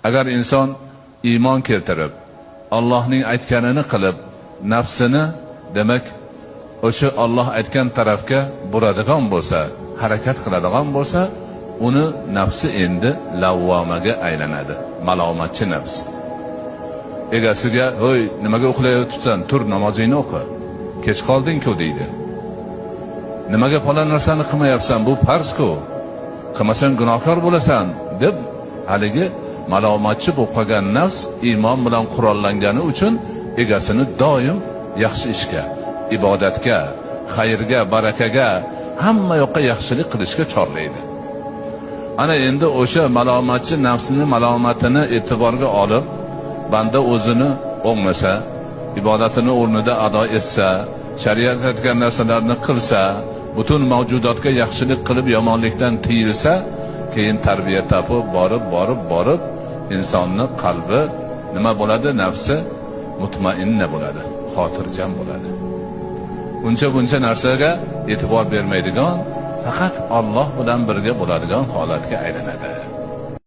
agar inson iymon keltirib Allohning aytganini qilib nafsini demak o'sha Alloh aytgan tarafga buradigan bo'lsa, harakat qiladigan bo'lsa, uni nafsi endi lavvomaga aylanadi, malomatchi nafs. Egasiga, "Hoy, nimaga uxlayotibsan? Tur, namozingni o'qi. Kech qolding-ku" deydi. "Nimaga falon narsani qilmayapsan? Bu farz-ku. Qilmasang gunohkor bo'lasan" deb haligi malomatchi bo'lib qolgan nafs iymon bilan qurollangani uchun egasini doim yaxshi ishga, ibodatga, xayrga, barakaga, hamma yoqqa yaxshilik qilishga chorlaydi. Ana endi o'sha malomatchi nafsini malomatini e'tiborga olib, banda o'zini o'ngmasa, ibodatini o'rnida ado etsa, shariat aytgan narsalarni qilsa, butun mavjudotga yaxshilik qilib yomonlikdan tiyilsa, keyin tarbiya topib borib insonni qalbi nima bo'ladi? Nafsi mutmainna bo'ladi, xotirjam bo'ladi. Buncha narsaga e'tibor bermaydigan, faqat Alloh bilan birga bo'ladigan holatga aylanadi.